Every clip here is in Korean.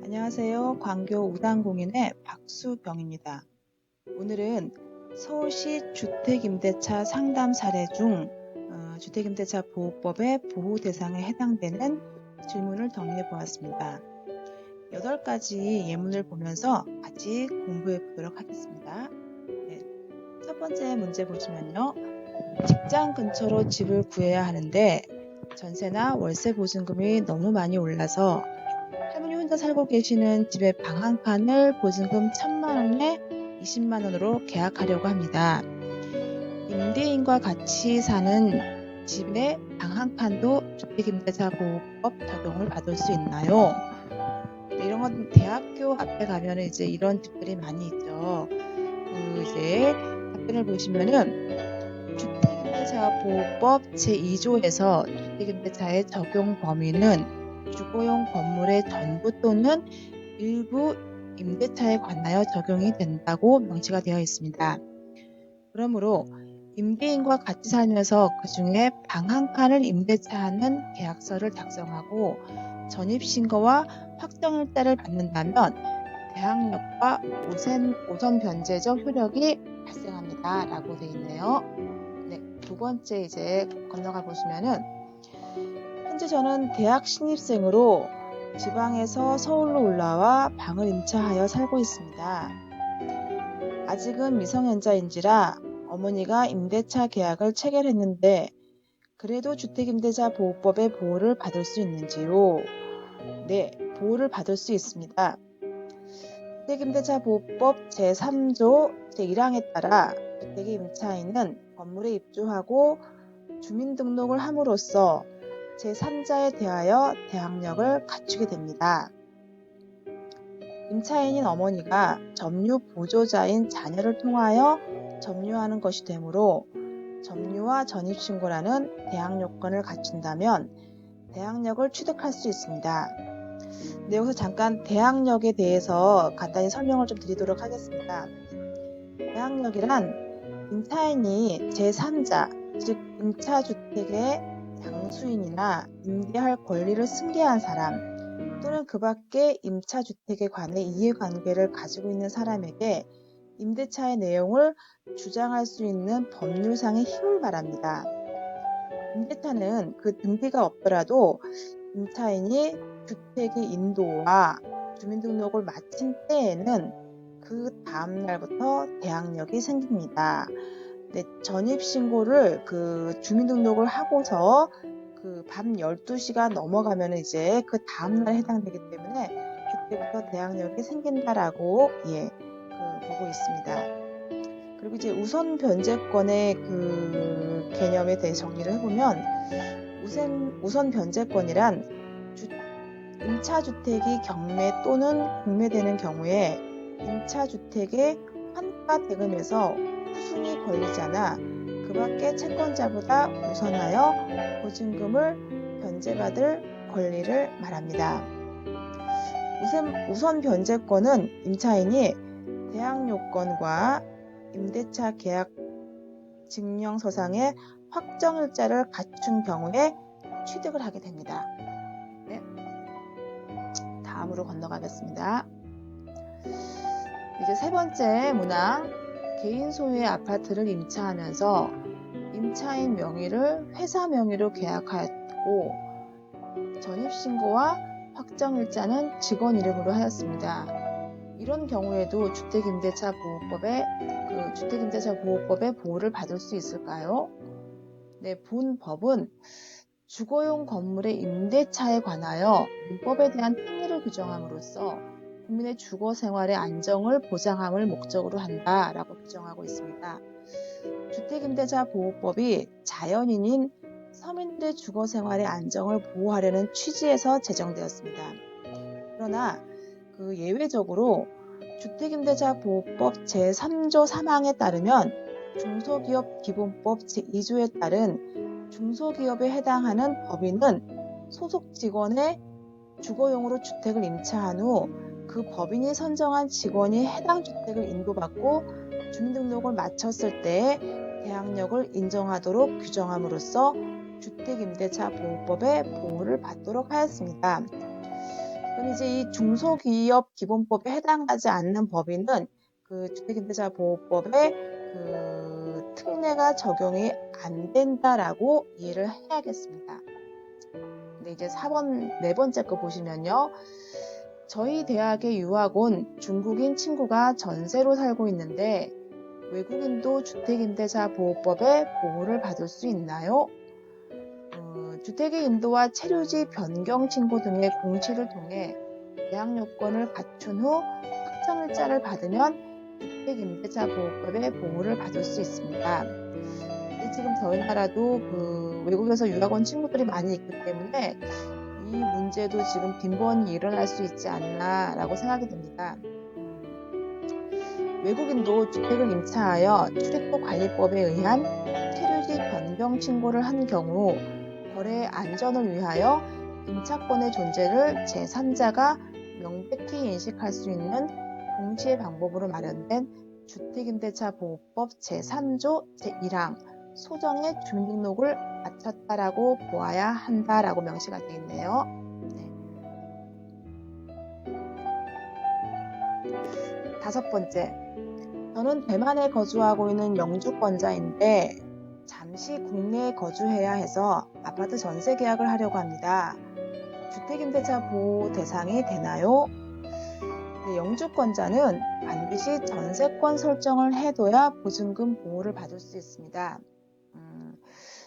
안녕하세요. 광교 우단공인의 박수병입니다. 오늘은 서울시 주택임대차 상담 사례 중 주택임대차 보호법의 보호 대상에 해당되는 질문을 정리해 보았습니다. 8가지 예문을 보면서 같이 공부해 보도록 하겠습니다. 네, 첫 번째 문제 보시면요. 직장 근처로 집을 구해야 하는데 전세나 월세 보증금이 너무 많이 올라서 할머니 혼자 살고 계시는 집의 방 한 칸을 보증금 1,000만 원에 20만 원으로 계약하려고 합니다. 임대인과 같이 사는 집의 방 한 칸도 주택임대차 보호법 적용을 받을 수 있나요? 네, 이런 건 대학교 앞에 가면 이제 이런 집들이 많이 있죠. 이제 답변을 보시면은 주택임대차 보호법 제2조에서 주택임대차의 적용 범위는 주거용 건물의 전부 또는 일부 임대차에 관하여 적용이 된다고 명시가 되어 있습니다. 그러므로 임대인과 같이 살면서 그 중에 방 한 칸을 임대차하는 계약서를 작성하고 전입신고와 확정일자를 받는다면 대항력과 우선 변제적 효력이 발생합니다. 라고 되어 있네요. 네, 두 번째 이제 건너가 보시면은 현재 저는 대학 신입생으로 지방에서 서울로 올라와 방을 임차하여 살고 있습니다. 아직은 미성년자인지라 어머니가 임대차 계약을 체결했는데 그래도 주택임대차 보호법의 보호를 받을 수 있는지요? 네, 보호를 받을 수 있습니다. 주택임대차 보호법 제3조 제1항에 따라 주택의 임차인은 건물에 입주하고 주민등록을 함으로써 제3자에 대하여 대항력을 갖추게 됩니다. 임차인인 어머니가 점유 보조자인 자녀를 통하여 점유하는 것이 되므로 점유와 전입신고라는 대항요건을 갖춘다면 대항력을 취득할 수 있습니다. 네, 여기서 잠깐 대항력에 대해서 간단히 설명을 좀 드리도록 하겠습니다. 대항력이란 임차인이 제3자, 즉 임차주택의 장수인이나 임대할 권리를 승계한 사람 또는 그 밖에 임차주택에 관해 이해관계를 가지고 있는 사람에게 임대차의 내용을 주장할 수 있는 법률상의 힘을 말합니다. 임대차는 그 등기가 없더라도 임차인이 주택의 인도와 주민등록을 마친 때에는 그 다음 날부터 대항력이 생깁니다. 네, 전입신고를 주민등록을 하고서 밤 12시가 넘어가면 이제 그 다음날 해당되기 때문에 그때부터 대항력이 생긴다라고 보고 있습니다. 그리고 이제 우선 변제권의 개념에 대해 정리를 해보면 우선 변제권이란 임차주택이 경매 또는 공매되는 경우에 임차주택의 환가 대금에서 후순위 권리자나 그 밖의 채권자보다 우선하여 보증금을 변제받을 권리를 말합니다. 우선 변제권은 임차인이 대항요건과 임대차 계약 증명서상의 확정일자를 갖춘 경우에 취득을 하게 됩니다. 네. 다음으로 건너가겠습니다. 이제 세 번째 문항, 개인 소유의 아파트를 임차하면서 임차인 명의를 회사 명의로 계약하였고 전입신고와 확정일자는 직원 이름으로 하였습니다. 이런 경우에도 주택임대차 보호법의 보호를 받을 수 있을까요? 네, 본 법은 주거용 건물의 임대차에 관하여 민법에 대한 특례를 규정함으로써 국민의 주거 생활의 안정을 보장함을 목적으로 한다라고 규정하고 있습니다. 주택임대차 보호법이 자연인인 서민들의 주거 생활의 안정을 보호하려는 취지에서 제정되었습니다. 그러나 예외적으로 주택임대차 보호법 제3조 3항에 따르면 중소기업 기본법 제2조에 따른 중소기업에 해당하는 법인은 소속 직원의 주거용으로 주택을 임차한 후 그 법인이 선정한 직원이 해당 주택을 인도받고 주민등록을 마쳤을 때에 대항력을 인정하도록 규정함으로써 주택임대차 보호법의 보호를 받도록 하였습니다. 그럼 이제 이 중소기업 기본법에 해당하지 않는 법인은 그 주택임대차보호법에 그 특례가 적용이 안 된다라고 이해를 해야겠습니다. 근데 이제 4번, 네 번째 거 보시면요. 저희 대학에 유학 온 중국인 친구가 전세로 살고 있는데 외국인도 주택임대차보호법의 보호를 받을 수 있나요? 주택의 인도와 체류지 변경 신고 등의 공시를 통해 계약 요건을 갖춘 후 확정일자를 받으면 주택임대차보호법의 보호를 받을 수 있습니다. 지금 저희 나라도 그 외국에서 유학 온 친구들이 많이 있기 때문에 이 문제도 지금 빈번히 일어날 수 있지 않나라고 생각이 듭니다. 외국인도 주택을 임차하여 출입국 관리법에 의한 체류지 변경 신고를 한 경우 거래의 안전을 위하여 임차권의 존재를 제3자가 명백히 인식할 수 있는 공시의 방법으로 마련된 주택임대차보호법 제3조 제1항 소정의 주민등록을 마쳤다라고 보아야 한다라고 명시가 되어 있네요. 네. 5번째, 저는 대만에 거주하고 있는 영주권자인데 잠시 국내에 거주해야 해서 아파트 전세 계약을 하려고 합니다. 주택임대차 보호 대상이 되나요? 네, 영주권자는 반드시 전세권 설정을 해둬야 보증금 보호를 받을 수 있습니다.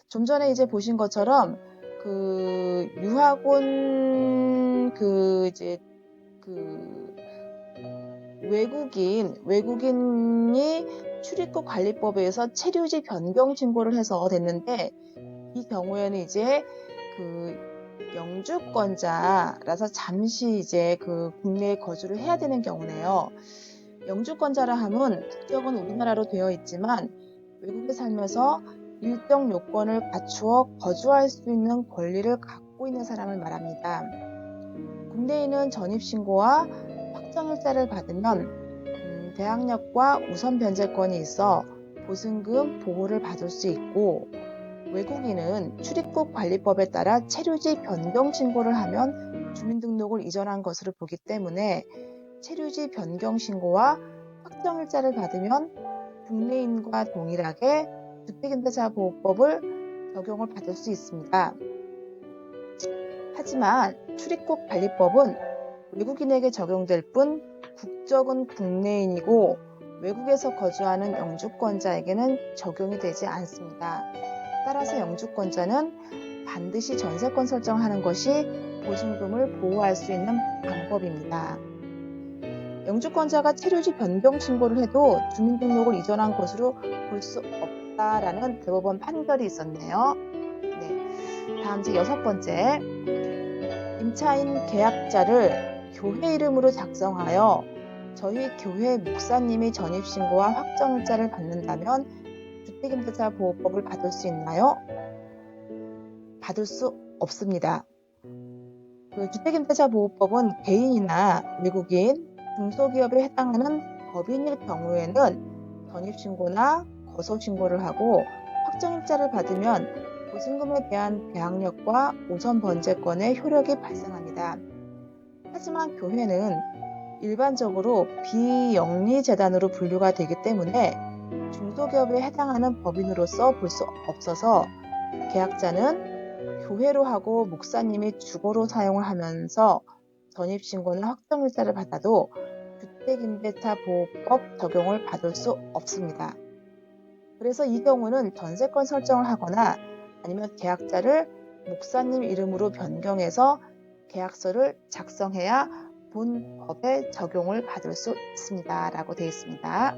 좀 전에 이제 보신 것처럼 그 유학온 외국인이 출입국 관리법에 의해서 체류지 변경 신고를 해서 됐는데 이 경우에는 이제 그 영주권자라서 잠시 이제 그 국내에 거주를 해야 되는 경우네요. 영주권자라 함은 국적은 우리나라로 되어 있지만 외국에 살면서 일정 요건을 갖추어 거주할 수 있는 권리를 갖고 있는 사람을 말합니다. 국내인은 전입신고와 확정일자를 받으면 대항력과 우선 변제권이 있어 보증금 보호를 받을 수 있고 외국인은 출입국 관리법에 따라 체류지 변경 신고를 하면 주민등록을 이전한 것으로 보기 때문에 체류지 변경 신고와 확정일자를 받으면 국내인과 동일하게 주택임대차보호법을 적용을 받을 수 있습니다. 하지만 출입국 관리법은 외국인에게 적용될 뿐 국적은 국내인이고 외국에서 거주하는 영주권자에게는 적용이 되지 않습니다. 따라서 영주권자는 반드시 전세권 설정하는 것이 보증금을 보호할 수 있는 방법입니다. 영주권자가 체류지 변경 신고를 해도 주민등록을 이전한 것으로 볼 수 없다라는 대법원 판결이 있었네요. 네. 다음 제 6번째, 임차인 계약자를 교회 이름으로 작성하여 저희 교회 목사님이 전입신고와 확정일자를 받는다면 주택임대차보호법을 받을 수 있나요? 받을 수 없습니다. 그 주택임대차보호법은 개인이나 외국인, 중소기업에 해당하는 법인일 경우에는 전입신고나 거소신고를 하고 확정일자를 받으면 보증금에 대한 배항력과 우선 번제권의 효력이 발생합니다. 하지만 교회는 일반적으로 비영리재단으로 분류가 되기 때문에 중소기업에 해당하는 법인으로서 볼 수 없어서 계약자는 교회로 하고 목사님이 주거로 사용을 하면서 전입신고나 확정일자를 받아도 주택임대차보호법 적용을 받을 수 없습니다. 그래서 이 경우는 전세권 설정을 하거나 아니면 계약자를 목사님 이름으로 변경해서 계약서를 작성해야 본 법에 적용을 받을 수 있습니다. 라고 되어 있습니다.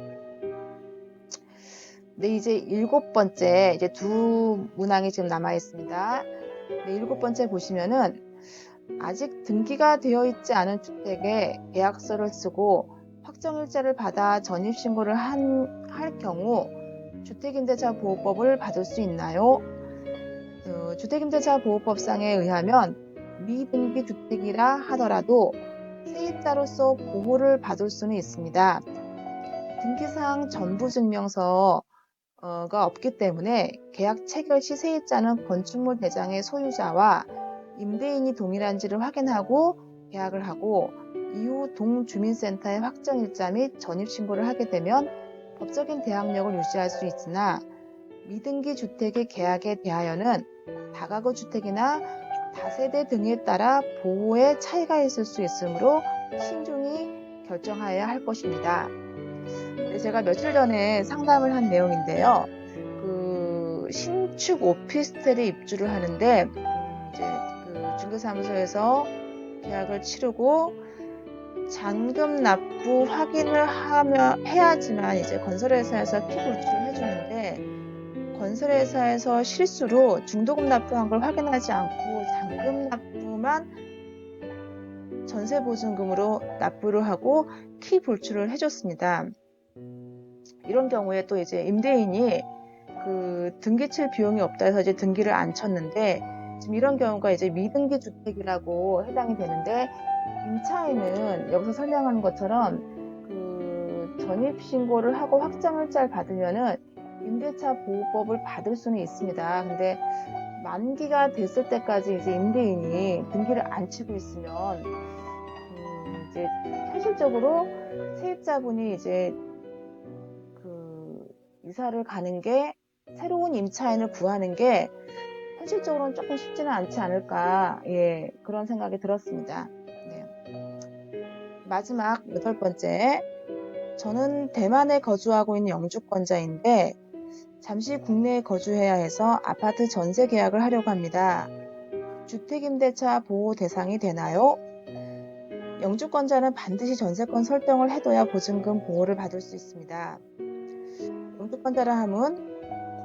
네, 이제 7번째, 이제 두 문항이 지금 남아 있습니다. 네, 7번째 보시면은 아직 등기가 되어 있지 않은 주택에 계약서를 쓰고 확정일자를 받아 전입신고를 할 경우 주택임대차보호법을 받을 수 있나요? 주택임대차보호법상에 의하면 미등기 주택이라 하더라도 세입자로서 보호를 받을 수는 있습니다. 등기사항 전부증명서가 없기 때문에 계약 체결 시 세입자는 건축물 대장의 소유자와 임대인이 동일한지를 확인하고 계약을 하고 이후 동주민센터에 확정일자 및 전입신고를 하게 되면 법적인 대항력을 유지할 수 있으나 미등기 주택의 계약에 대하여는 다가구 주택이나 다세대 등에 따라 보호에 차이가 있을 수 있으므로 신중히 결정하여야 할 것입니다. 제가 며칠 전에 상담을 한 내용인데요. 신축 오피스텔에 입주를 하는데 이제 중개사무소에서 계약을 치르고 잔금 납부 확인을 해야지만 이제 건설회사에서 피불출을 해주는데 건설회사에서 실수로 중도금 납부한 걸 확인하지 않고 잔금 납부만 전세보증금으로 납부를 하고 키 불출을 해줬습니다. 이런 경우에 또 이제 임대인이 등기 칠 비용이 없다 해서 이제 등기를 안 쳤는데 지금 이런 경우가 이제 미등기 주택이라고 해당이 되는데 임차인은 여기서 설명하는 것처럼 전입신고를 하고 확정일자를 받으면은 임대차 보호법을 받을 수는 있습니다. 근데 만기가 됐을 때까지 이제 임대인이 등기를 안 치고 있으면 이제 현실적으로 세입자분이 이제 이사를 가는 게 새로운 임차인을 구하는 게 현실적으로는 조금 쉽지는 않지 않을까 그런 생각이 들었습니다. 마지막 8번째, 저는 대만에 거주하고 있는 영주권자인데 잠시 국내에 거주해야 해서 아파트 전세 계약을 하려고 합니다. 주택임대차 보호 대상이 되나요? 영주권자는 반드시 전세권 설정을 해둬야 보증금 보호를 받을 수 있습니다. 영주권자라 함은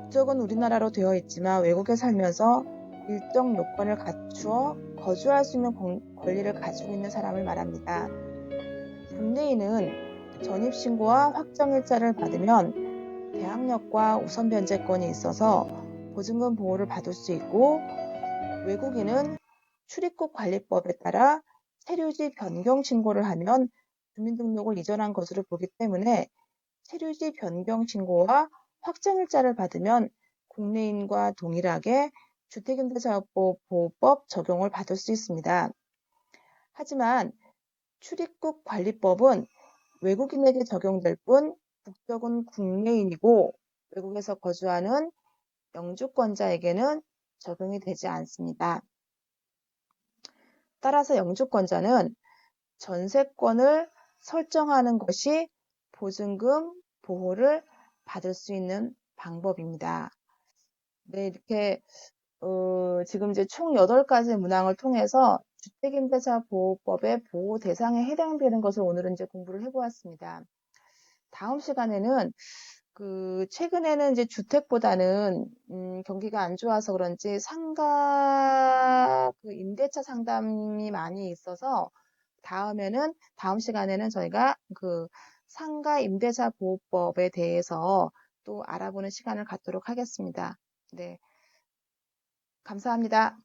국적은 우리나라로 되어 있지만 외국에 살면서 일정 요건을 갖추어 거주할 수 있는 권리를 가지고 있는 사람을 말합니다. 국내인은 전입신고와 확정일자를 받으면 대항력과 우선변제권이 있어서 보증금 보호를 받을 수 있고 외국인은 출입국관리법에 따라 세류지 변경 신고를 하면 주민등록을 이전한 것으로 보기 때문에 세류지 변경 신고와 확정일자를 받으면 국내인과 동일하게 주택임대차보호법 적용을 받을 수 있습니다. 하지만 출입국관리법은 외국인에게 적용될 뿐 국적은 국내인이고 외국에서 거주하는 영주권자에게는 적용이 되지 않습니다. 따라서 영주권자는 전세권을 설정하는 것이 보증금 보호를 받을 수 있는 방법입니다. 네, 이렇게 지금 이제 총 8가지 문항을 통해서 주택임대차 보호법의 보호 대상에 해당되는 것을 오늘은 이제 공부를 해보았습니다. 다음 시간에는 최근에는 이제 주택보다는 경기가 안 좋아서 그런지 상가 임대차 상담이 많이 있어서 다음 시간에는 저희가 상가 임대차 보호법에 대해서 또 알아보는 시간을 갖도록 하겠습니다. 네. 감사합니다.